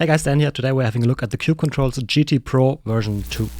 Hey guys, Dan here. Today we're having a look at the Cube Controls GT Pro version 2.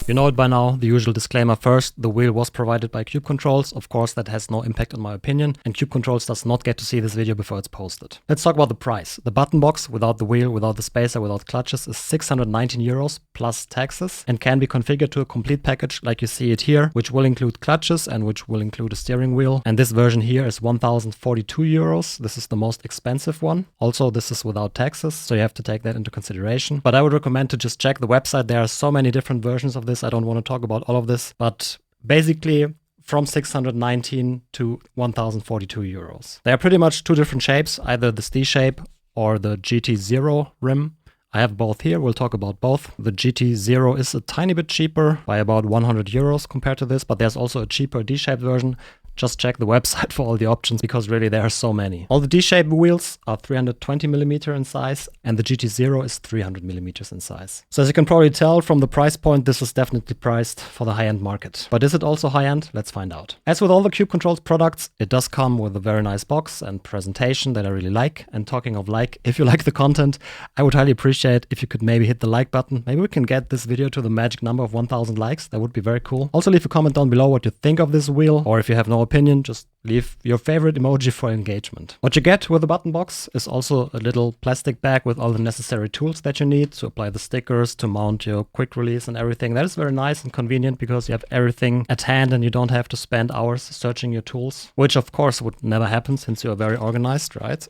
You know it by now, the usual disclaimer first, the wheel was provided by Cube Controls. Of course, that has no impact on my opinion, and Cube Controls does not get to see this video before it's posted. Let's talk about the price. The button box, without the wheel, without the spacer, without clutches, is 619 euros plus taxes and can be configured to a complete package like you see it here, which will include clutches and which will include a steering wheel. And this version here is 1042 euros. This is the most expensive one. Also, this is without taxes, so you have to take that into consideration. But I would recommend to just check the website. There are so many different versions of this. I don't want to talk about all of this, but basically from 619 to 1042 euros. They are pretty much two different shapes, either the C shape or the GT0 rim. I have both here. We'll talk about both. The GT0 is a tiny bit cheaper by about 100 euros compared to this, but there's also a cheaper D-shaped version. Just check the website for all the options because really there are so many. All the D-shaped wheels are 320mm in size and the GT0 is 300mm in size. So as you can probably tell from the price point, this is definitely priced for the high-end market. But is it also high-end? Let's find out. As with all the Cube Controls products, it does come with a very nice box and presentation that I really like. And talking of like, if you like the content, I would highly appreciate if you could maybe hit the like button. Maybe we can get this video to the magic number of 1000 likes. That would be very cool. Also leave a comment down below what you think of this wheel, or if you have no opinion, just leave your favorite emoji for engagement. What you get with the button box is also a little plastic bag with all the necessary tools that you need to apply the stickers, to mount your quick release and everything. That is very nice and convenient because you have everything at hand and you don't have to spend hours searching your tools, which of course would never happen since you are very organized, right?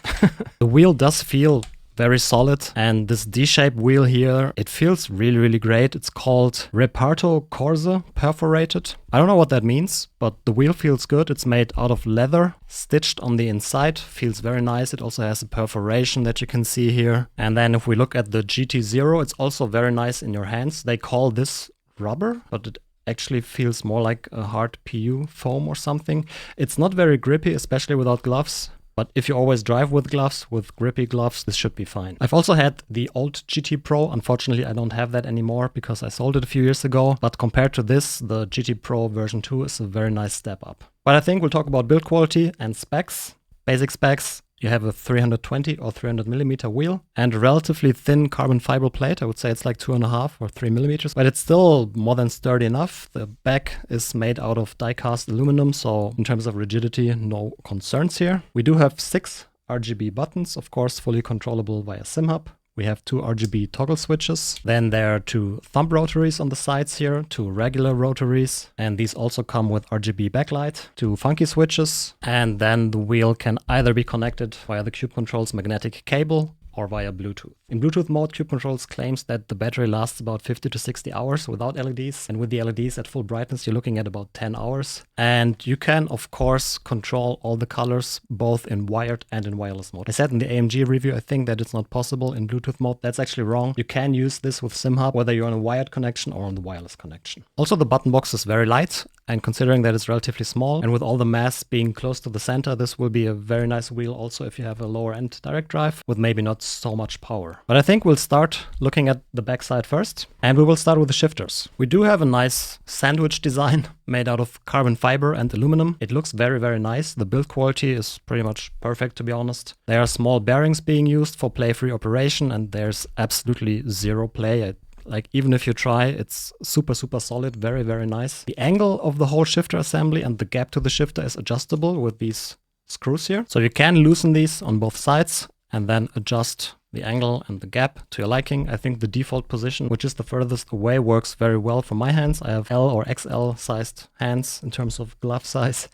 The wheel does feel very solid, and this D-shaped wheel here, it feels really great. It's called Reparto Corse perforated. I don't know what that means, but the wheel feels good. It's made out of leather, stitched on the inside, feels very nice. It also has a perforation that you can see here. And then if we look at the GT0, it's also very nice in your hands. They call this rubber, but it actually feels more like a hard PU foam or something. It's not very grippy, especially without gloves. But if you always drive with gloves, with grippy gloves, this should be fine. I've also had the old GT Pro. Unfortunately, I don't have that anymore because I sold it a few years ago. But compared to this, the GT Pro version 2 is a very nice step up. But I think we'll talk about build quality and specs. Basic specs. You have a 320 or 300mm wheel and a relatively thin carbon fiber plate. I would say it's like 2.5 or 3mm, but it's still more than sturdy enough. The back is made out of die-cast aluminum, so in terms of rigidity, no concerns here. We do have 6 RGB buttons, of course, fully controllable via SimHub. We have 2 RGB toggle switches. Then there are 2 thumb rotaries on the sides here, 2 regular rotaries. And these also come with RGB backlight, 2 funky switches. And then the wheel can either be connected via the Cube Controls magnetic cable or via Bluetooth. In Bluetooth mode, Cube Controls claims that the battery lasts about 50 to 60 hours without LEDs. And with the LEDs at full brightness, you're looking at about 10 hours. And you can, of course, control all the colors, both in wired and in wireless mode. I said in the AMG review, I think that it's not possible in Bluetooth mode. That's actually wrong. You can use this with SimHub, whether you're on a wired connection or on the wireless connection. Also, the button box is very light. And considering that it's relatively small, and with all the mass being close to the center, this will be a very nice wheel also if you have a lower end direct drive with maybe not so much power. But I think we'll start looking at the backside first, and we will start with the shifters. We do have a nice sandwich design made out of carbon fiber and aluminum. It looks very nice. The build quality is pretty much perfect, to be honest. There are small bearings being used for play-free operation, and there's absolutely zero play. Like, even if you try, it's super solid, very nice. The angle of the whole shifter assembly and the gap to the shifter is adjustable with these screws here. So you can loosen these on both sides and then adjust the angle and the gap to your liking. I think the default position, which is the furthest away, works very well for my hands. I have L or XL sized hands in terms of glove size.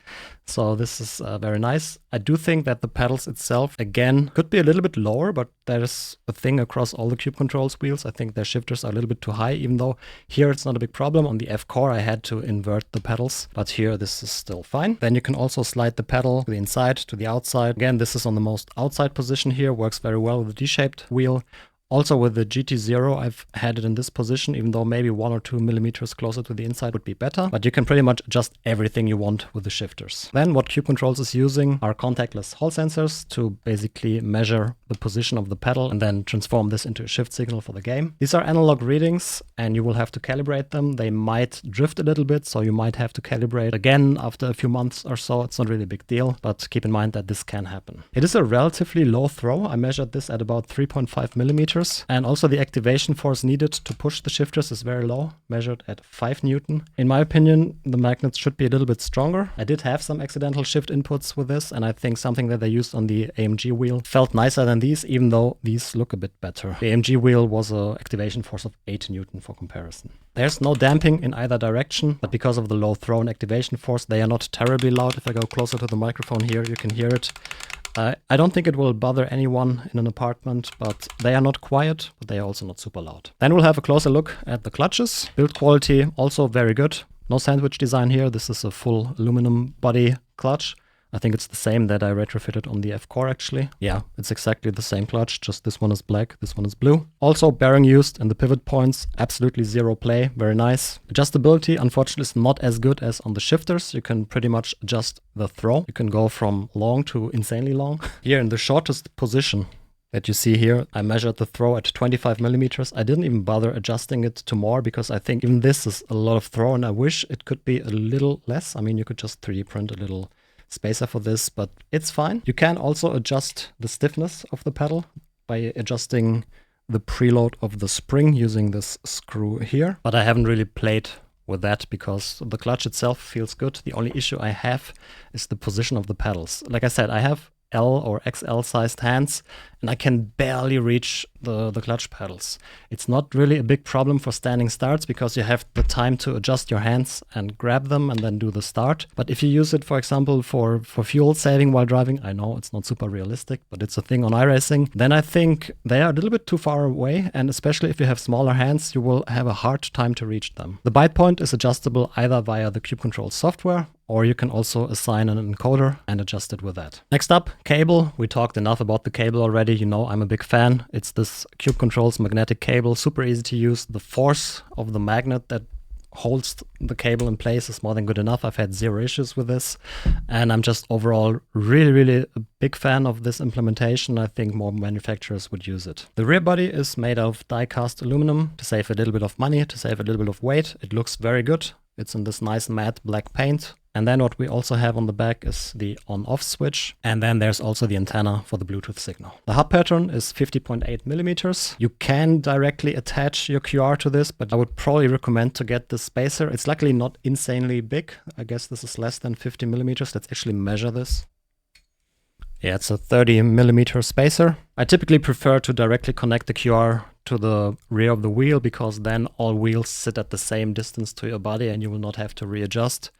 So this is very nice. I do think that the pedals itself, again, could be a little bit lower, but that is a thing across all the Cube Controls wheels. I think their shifters are a little bit too high, even though here it's not a big problem. On the F-Core, I had to invert the pedals, but here this is still fine. Then you can also slide the pedal to the inside, to the outside. Again, this is on the most outside position here, works very well with the D-shaped wheel. Also with the GT0, I've had it in this position, even though maybe 1 or 2 millimeters closer to the inside would be better. But you can pretty much adjust everything you want with the shifters. Then what Cube Controls is using are contactless Hall sensors to basically measure the position of the pedal and then transform this into a shift signal for the game. These are analog readings and you will have to calibrate them. They might drift a little bit, so you might have to calibrate again after a few months or so. It's not really a big deal, but keep in mind that this can happen. It is a relatively low throw. I measured this at about 3.5 millimeters, and also the activation force needed to push the shifters is very low, measured at 5 Newton. In my opinion, the magnets should be a little bit stronger. I did have some accidental shift inputs with this, and I think something that they used on the AMG wheel felt nicer than these, even though these look a bit better. The AMG wheel was an activation force of 8 Newton for comparison. There's no damping in either direction, but because of the low throw and activation force, they are not terribly loud. If I go closer to the microphone here, you can hear it. I don't think it will bother anyone in an apartment, but they are not quiet, but they are also not super loud. Then we'll have a closer look at the clutches. Build quality also very good. No sandwich design here. This is a full aluminum body clutch. I think it's the same that I retrofitted on the F-Core actually. Yeah, it's exactly the same clutch, just this one is black, this one is blue. Also bearing used and the pivot points, absolutely zero play, very nice. Adjustability unfortunately is not as good as on the shifters. You can pretty much adjust the throw. You can go from long to insanely long. Here in the shortest position that you see here, I measured the throw at 25 millimeters. I didn't even bother adjusting it to more because I think even this is a lot of throw and I wish it could be a little less. I mean, you could just 3D print a little spacer for this, but it's fine. You can also adjust the stiffness of the pedal by adjusting the preload of the spring using this screw here. But I haven't really played with that because the clutch itself feels good. The only issue I have is the position of the pedals. Like I said, I have L or XL sized hands and I can barely reach the clutch pedals. It's not really a big problem for standing starts because you have the time to adjust your hands and grab them and then do the start. But if you use it, for example, for fuel saving while driving, I know it's not super realistic, but it's a thing on iRacing, then I think they are a little bit too far away, and especially if you have smaller hands, you will have a hard time to reach them. The bite point is adjustable either via the Cube Control software, or you can also assign an encoder and adjust it with that. Next up, cable. We talked enough about the cable already. You know I'm a big fan. It's this Cube Controls magnetic cable, super easy to use. The force of the magnet that holds the cable in place is more than good enough. I've had zero issues with this, and I'm just overall really a big fan of this implementation. I think more manufacturers would use it. The rear body is made of die-cast aluminum to save a little bit of money, to save a little bit of weight. It looks very good. It's in this nice matte black paint. And then what we also have on the back is the on-off switch. And then there's also the antenna for the Bluetooth signal. The hub pattern is 50.8 millimeters. You can directly attach your QR to this, but I would probably recommend to get the spacer. It's luckily not insanely big. I guess this is less than 50 millimeters. Let's actually measure this. Yeah, it's a 30 millimeter spacer. I typically prefer to directly connect the QR to the rear of the wheel because then all wheels sit at the same distance to your body and you will not have to readjust.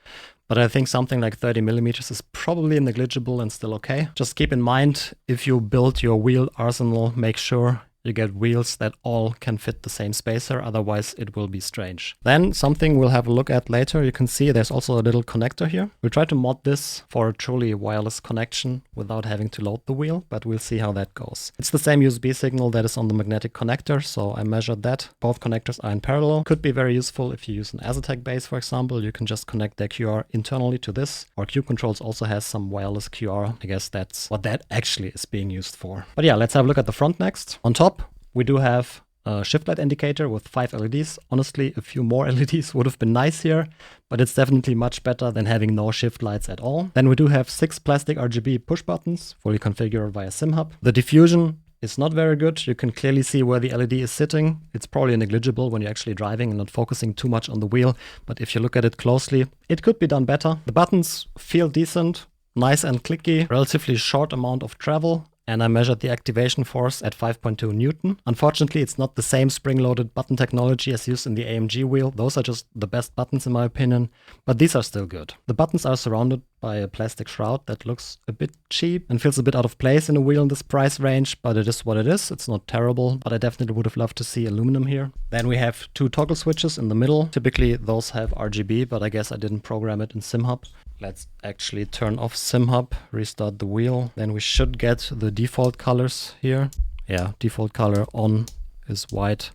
But I think something like 30 millimeters is probably negligible and still okay. Just keep in mind, if you build your wheel arsenal, make sure you get wheels that all can fit the same spacer, otherwise it will be strange. Then something we'll have a look at later, you can see there's also a little connector here. We'll try to mod this for a truly wireless connection without having to load the wheel, but we'll see how that goes. It's the same USB signal that is on the magnetic connector, so I measured that. Both connectors are in parallel. Could be very useful if you use an Asetek base, for example. You can just connect their QR internally to this. Or Cube Controls also has some wireless QR. I guess that's what that actually is being used for. But yeah, let's have a look at the front next. On top, we do have a shift light indicator with 5 LEDs. Honestly, a few more LEDs would have been nice here, but it's definitely much better than having no shift lights at all. Then we do have 6 plastic RGB push buttons, fully configurable via SimHub. The diffusion is not very good. You can clearly see where the LED is sitting. It's probably negligible when you're actually driving and not focusing too much on the wheel, but if you look at it closely, it could be done better. The buttons feel decent, nice and clicky, relatively short amount of travel. And I measured the activation force at 5.2 Newton. Unfortunately, it's not the same spring-loaded button technology as used in the AMG wheel. Those are just the best buttons in my opinion, but these are still good. The buttons are surrounded by a plastic shroud that looks a bit cheap and feels a bit out of place in a wheel in this price range, but it is what it is. It's not terrible, but I definitely would have loved to see aluminum here. Then we have 2 toggle switches in the middle. Typically those have RGB, but I guess I didn't program it in SimHub. Let's actually turn off SimHub, restart the wheel. Then we should get the default colors here. Yeah, default color on is white,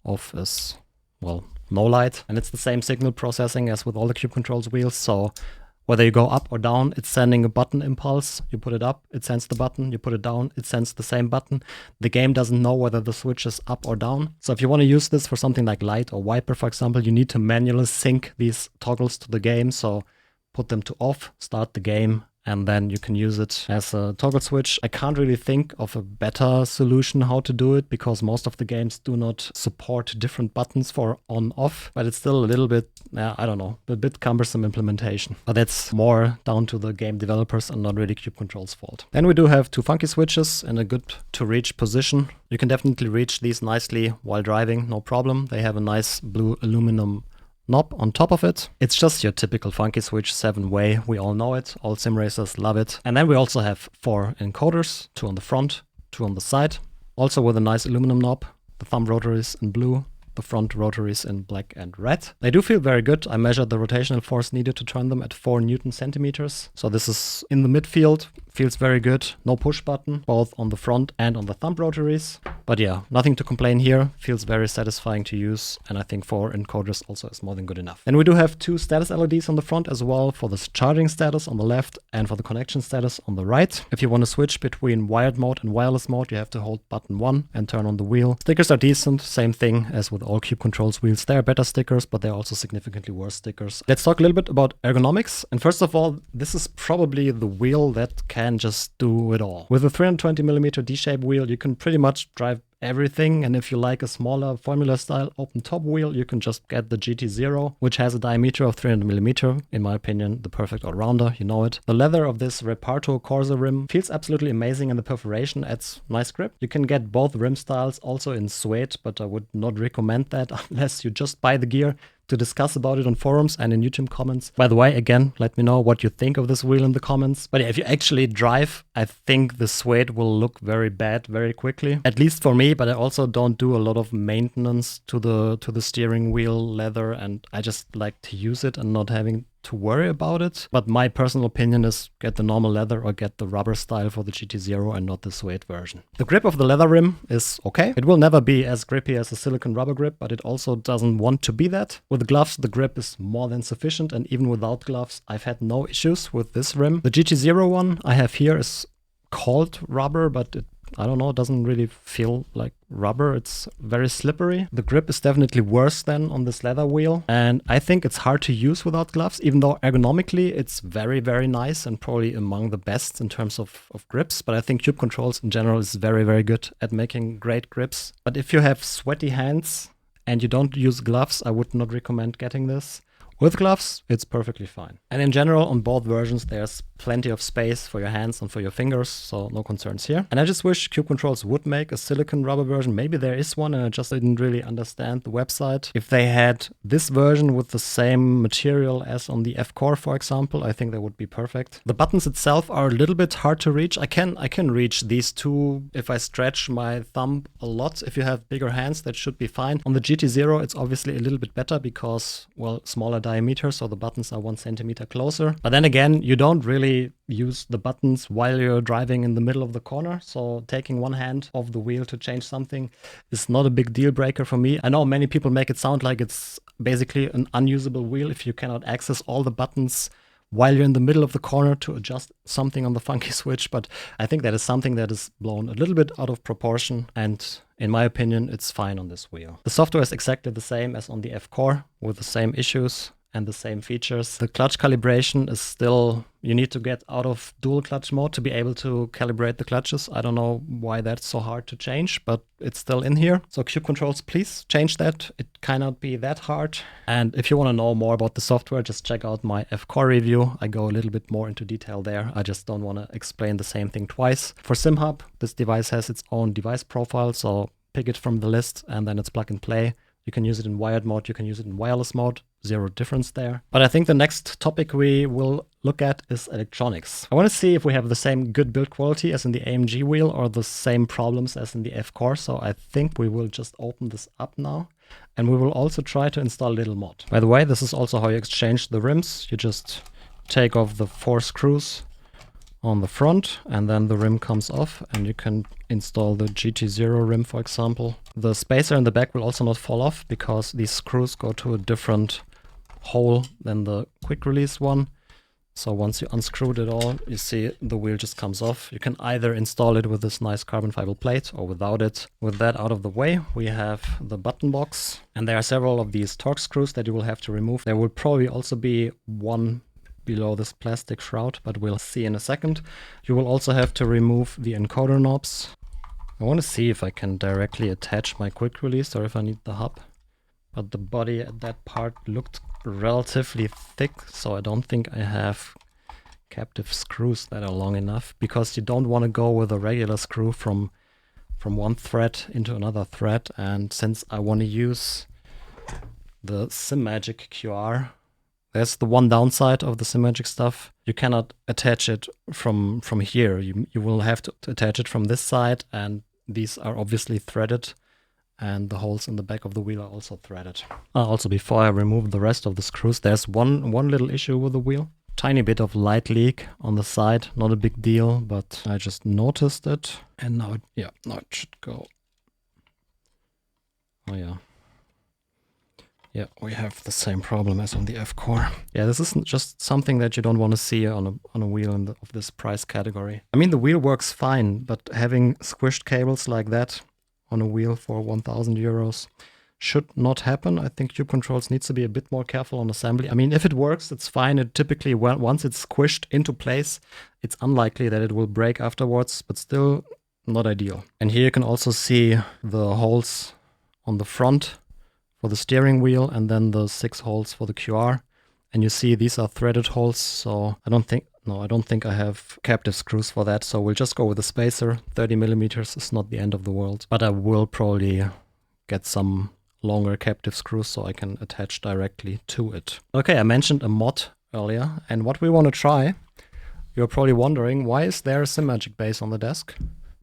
off is, well, no light. And it's the same signal processing as with all the Cube Controls wheels. So whether you go up or down, it's sending a button impulse. You put it up, it sends the button. You put it down, it sends the same button. The game doesn't know whether the switch is up or down. So if you want to use this for something like light or wiper, for example, you need to manually sync these toggles to the game. So put them to off, start the game, and then you can use it as a toggle switch. I can't really think of a better solution how to do it because most of the games do not support different buttons for on-off, but it's still a little bit, I don't know, a bit cumbersome implementation. But that's more down to the game developers and not really Cube Control's fault. Then we do have 2 funky switches in a good to-reach position. You can definitely reach these nicely while driving, no problem. They have a nice blue aluminum knob on top of it. It's just your typical funky switch 7-way. We all know it. All sim racers love it. And then we also have 4 encoders, 2 on the front, 2 on the side. Also with a nice aluminum knob. The thumb rotaries in blue, the front rotaries in black and red. They do feel very good. I measured the rotational force needed to turn them at 4 Newton centimeters. So this is in the midfield. Feels very good. No push button, both on the front and on the thumb rotaries. But yeah, nothing to complain here. Feels very satisfying to use. And I think 4 encoders also is more than good enough. And we do have 2 status LEDs on the front as well for the charging status on the left and for the connection status on the right. If you want to switch between wired mode and wireless mode, you have to hold button 1 and turn on the wheel. Stickers are decent. Same thing as with all Cube Controls wheels. They are better stickers, but they're also significantly worse stickers. Let's talk a little bit about ergonomics. And first of all, this is probably the wheel that can just do it all. With a 320mm D-shape wheel, you can pretty much drive everything. And if you like a smaller formula style open top wheel, you can just get the GT0, which has a diameter of 300mm. In my opinion, the perfect all-rounder, you know it. The leather of this Reparto Corsa rim feels absolutely amazing and the perforation adds nice grip. You can get both rim styles also in suede, but I would not recommend that unless you just buy the gear to discuss about it on forums and in YouTube comments. By the way, again, let me know what you think of this wheel in the comments. But yeah, if you actually drive, I think the suede will look very bad very quickly. At least for me, but I also don't do a lot of maintenance to the steering wheel leather, and I just like to use it and not having to worry about it. But my personal opinion is get the normal leather or get the rubber style for the GT0 and not the suede version. The grip of the leather rim is okay. It will never be as grippy as a silicone rubber grip, but it also doesn't want to be that. With gloves, the grip is more than sufficient, and even without gloves, I've had no issues with this rim. The GT0 one I have here is called rubber, but I don't know, it doesn't really feel like rubber. It's very slippery. The grip is definitely worse than on this leather wheel. And I think it's hard to use without gloves, even though ergonomically it's very, very nice and probably among the best in terms of grips. But I think Cube Controls in general is very, very good at making great grips. But if you have sweaty hands and you don't use gloves, I would not recommend getting this. With gloves, it's perfectly fine. And in general, on both versions, there's plenty of space for your hands and for your fingers, so no concerns here. And I just wish Cube Controls would make a silicone rubber version. Maybe there is one, and I just didn't really understand the website. If they had this version with the same material as on the F-Core, for example, I think that would be perfect. The buttons itself are a little bit hard to reach. I can reach these two if I stretch my thumb a lot. If you have bigger hands, that should be fine. On the GT0, it's obviously a little bit better because, well, smaller diameter, so the buttons are 1 centimeter closer. But then again, you don't really use the buttons while you're driving in the middle of the corner, so taking one hand off the wheel to change something is not a big deal breaker for me. I know many people make it sound like it's basically an unusable wheel if you cannot access all the buttons while you're in the middle of the corner to adjust something on the funky switch, but I think that is something that is blown a little bit out of proportion, and in my opinion, it's fine on this wheel. The software is exactly the same as on the F-Core with the same issues and the same features. The clutch calibration is still, you need to get out of dual clutch mode to be able to calibrate the clutches. I don't know why that's so hard to change, but it's still in here. So Cube Controls, please change that. It cannot be that hard. And if you want to know more about the software, just check out my F-Core review. I go a little bit more into detail there. I just don't want to explain the same thing twice. For SimHub, this device has its own device profile, so pick it from the list and then it's plug and play. You can use it in wired mode, you can use it in wireless mode, zero difference there. But I think the next topic we will look at is electronics. I want to see if we have the same good build quality as in the AMG wheel or the same problems as in the F-Core. So I think we will just open this up now. And we will also try to install a little mod. By the way, this is also how you exchange the rims. You just take off the 4 screws on the front, and then the rim comes off, and you can install the GT0 rim, for example. The spacer in the back will also not fall off because these screws go to a different hole than the quick release one. So once you unscrewed it all, you see the wheel just comes off. You can either install it with this nice carbon fiber plate or without it. With that out of the way, we have the button box, and there are several of these Torx screws that you will have to remove. There will probably also be one below this plastic shroud, but we'll see in a second. You will also have to remove the encoder knobs. I want to see if I can directly attach my quick release or if I need the hub. But the body at that part looked relatively thick, so I don't think I have captive screws that are long enough, because you don't want to go with a regular screw from one thread into another thread. And since I want to use the Simagic QR, there's the one downside of the Simagic stuff. You cannot attach it from here. You will have to attach it from this side, and these are obviously threaded. And the holes in the back of the wheel are also threaded. Also, before I remove the rest of the screws, there's one little issue with the wheel. Tiny bit of light leak on the side, not a big deal, but I just noticed it. And now it should go. Oh yeah. Yeah, we have the same problem as on the F-Core. Yeah, this isn't just something that you don't want to see on a wheel of this price category. I mean, the wheel works fine, but having squished cables like that on a wheel for 1,000 euros should not happen. I think Cube Controls needs to be a bit more careful on assembly. I mean, if it works, it's fine. It typically, once it's squished into place, it's unlikely that it will break afterwards, but still not ideal. And here you can also see the holes on the front for the steering wheel, and then the 6 holes for the QR. And you see these are threaded holes, so I don't think I have captive screws for that, so we'll just go with a spacer. 30 millimeters is not the end of the world, but I will probably get some longer captive screws so I can attach directly to it. Okay, I mentioned a mod earlier, and what we want to try, you're probably wondering, why is there a Simagic base on the desk?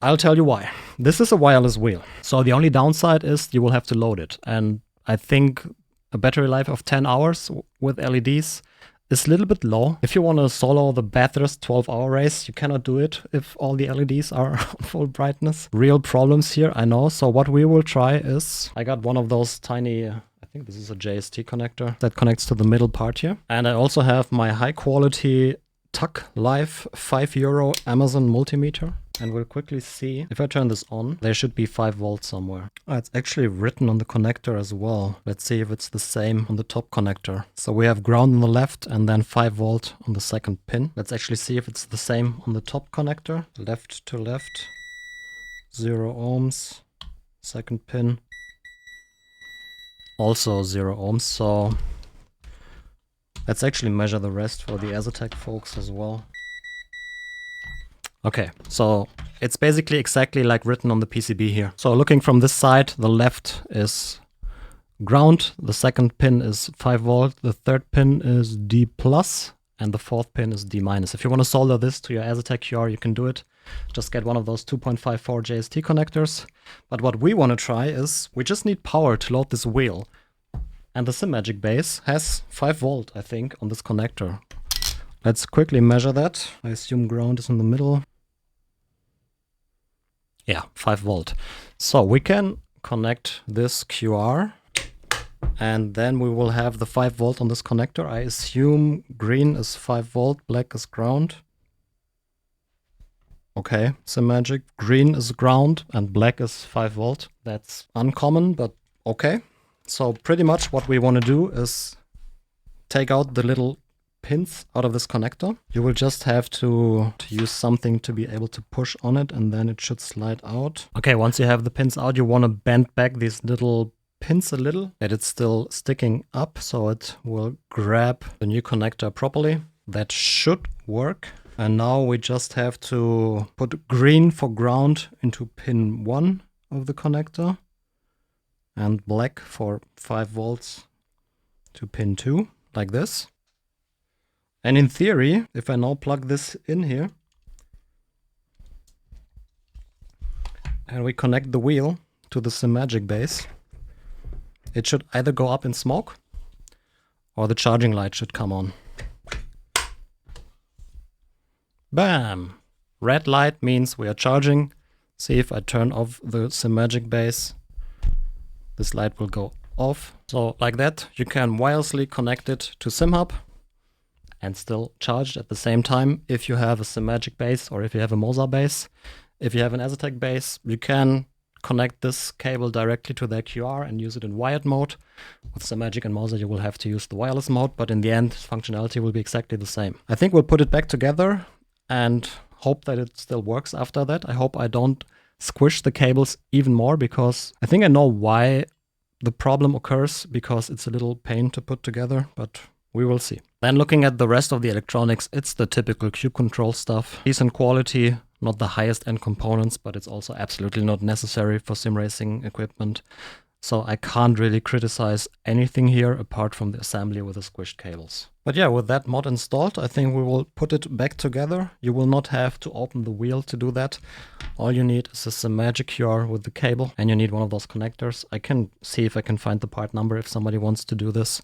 I'll tell you why. This is a wireless wheel, so the only downside is you will have to load it, and I think a battery life of 10 hours with LEDs is a little bit low. If you want to solo the Bathurst 12-hour race, you cannot do it if all the LEDs are on full brightness. Real problems here, I know. So what we will try is, I got one of those tiny, I think this is a JST connector that connects to the middle part here. And I also have my high quality TUC Live €5 Amazon multimeter. And we'll quickly see, if I turn this on, there should be 5 volts somewhere. Oh, it's actually written on the connector as well. Let's see if it's the same on the top connector. So we have ground on the left and then 5 volt on the second pin. Let's actually see if it's the same on the top connector. Left to left, 0 ohms, second pin. Also 0 ohms, so let's actually measure the rest for the Asetek folks as well. Okay, so it's basically exactly like written on the PCB here. So looking from this side, the left is ground, the second pin is 5 volt, the third pin is D+, and the fourth pin is D-. If you want to solder this to your Asetek QR, you can do it. Just get one of those 2.54 JST connectors. But what we want to try is, we just need power to load this wheel. And the Simagic base has 5 volt, I think, on this connector. Let's quickly measure that. I assume ground is in the middle. Yeah, 5 volt. So we can connect this QR, and then we will have the 5 volt on this connector. I assume green is 5 volt, black is ground. Okay, Simagic, green is ground and black is 5 volt. That's uncommon, but okay. So pretty much what we want to do is take out the little pins out of this connector. You will just have to use something to be able to push on it, and then it should slide out. Okay, once you have the pins out, you want to bend back these little pins a little, that it's still sticking up, so it will grab the new connector properly. That should work. And now we just have to put green for ground into pin 1 of the connector, and black for 5 volts to pin 2, like this. And in theory, if I now plug this in here, and we connect the wheel to the Simagic base, it should either go up in smoke, or the charging light should come on. Bam! Red light means we are charging. See, if I turn off the Simagic base, this light will go off. So like that, you can wirelessly connect it to SimHub and still charge at the same time if you have a Simagic base or if you have a Moza base. If you have an Asetek base, you can connect this cable directly to their QR and use it in wired mode. With Simagic and Moza, you will have to use the wireless mode, but in the end, functionality will be exactly the same. I think we'll put it back together and hope that it still works after that. I hope I don't squish the cables even more, because I think I know why the problem occurs, because it's a little pain to put together, but we will see. Then looking at the rest of the electronics, it's the typical Cube Control stuff. Decent quality, not the highest end components, but it's also absolutely not necessary for sim racing equipment. So I can't really criticize anything here apart from the assembly with the squished cables. But yeah, with that mod installed, I think we will put it back together. You will not have to open the wheel to do that. All you need is a Simagic QR with the cable, and you need one of those connectors. I can see if I can find the part number if somebody wants to do this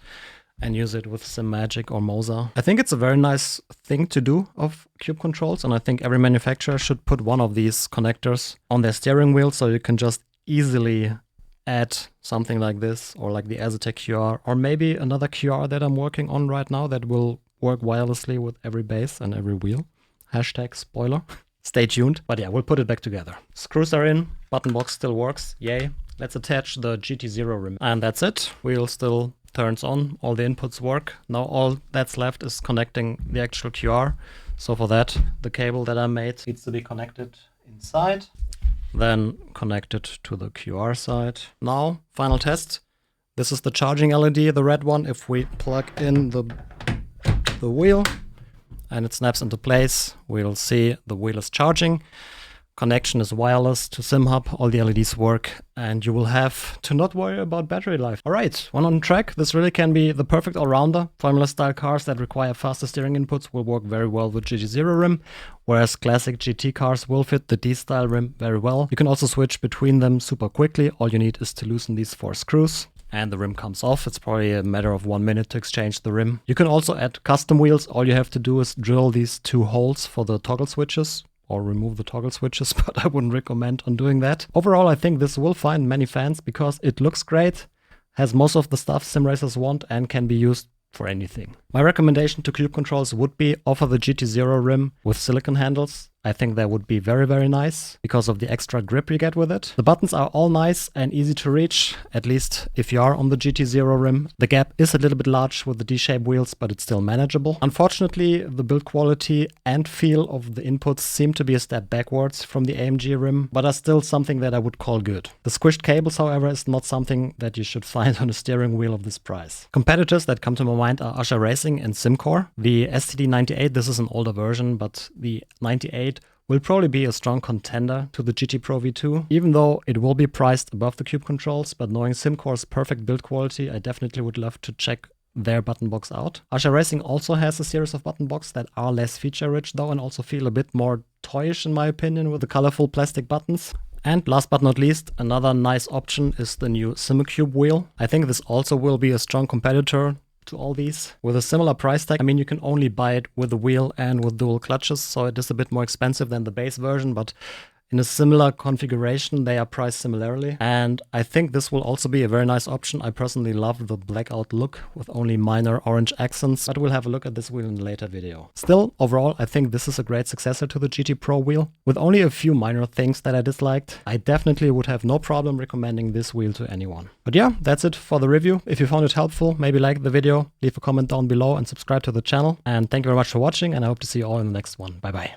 and use it with Simagic or Moza. I think it's a very nice thing to do of Cube Controls, and I think every manufacturer should put one of these connectors on their steering wheel so you can just easily add something like this, or like the Asetek QR, or maybe another QR that I'm working on right now that will work wirelessly with every base and every wheel. Hashtag spoiler. Stay tuned. But yeah, we'll put it back together. Screws are in, button box still works, yay. Let's attach the GT0 rim. And that's it. Wheel still turns on, all the inputs work. Now all that's left is connecting the actual QR. So for that, the cable that I made needs to be connected inside, then connected to the QR side. Now, final test. This is the charging LED, the red one. If we plug in the wheel and it snaps into place, we'll see the wheel is charging. Connection is wireless to SimHub, all the LEDs work, and you will have to not worry about battery life. All right, one on track. This really can be the perfect all-rounder. Formula-style cars that require faster steering inputs will work very well with GT0 rim, whereas classic GT cars will fit the D-style rim very well. You can also switch between them super quickly. All you need is to loosen these 4 screws, and the rim comes off. It's probably a matter of 1 minute to exchange the rim. You can also add custom wheels. All you have to do is drill these 2 holes for the toggle switches, or remove the toggle switches, but I wouldn't recommend on doing that. Overall, I think this will find many fans because it looks great, has most of the stuff sim racers want, and can be used for anything. My recommendation to Cube Controls would be offer the GT0 rim with silicone handles. I think that would be very, very nice because of the extra grip you get with it. The buttons are all nice and easy to reach, at least if you are on the GT0 rim. The gap is a little bit large with the D-shaped wheels, but it's still manageable. Unfortunately, the build quality and feel of the inputs seem to be a step backwards from the AMG rim, but are still something that I would call good. The squished cables, however, is not something that you should find on a steering wheel of this price. Competitors that come to my mind are iRacing and SimCore. The STD98, this is an older version, but the 98 will probably be a strong contender to the GT Pro V2, even though it will be priced above the Cube Controls. But knowing SimCore's perfect build quality, I definitely would love to check their button box out. iRacing also has a series of button boxes that are less feature rich though, and also feel a bit more toyish in my opinion with the colorful plastic buttons. And last but not least, another nice option is the new Simacube wheel. I think this also will be a strong competitor to all these. With a similar price tag, I mean, you can only buy it with the wheel and with dual clutches, so it is a bit more expensive than the base version, but in a similar configuration, they are priced similarly. And I think this will also be a very nice option. I personally love the blackout look with only minor orange accents, but we'll have a look at this wheel in a later video. Still, overall, I think this is a great successor to the GT Pro wheel. With only a few minor things that I disliked, I definitely would have no problem recommending this wheel to anyone. But yeah, that's it for the review. If you found it helpful, maybe like the video, leave a comment down below and subscribe to the channel. And thank you very much for watching, and I hope to see you all in the next one. Bye bye.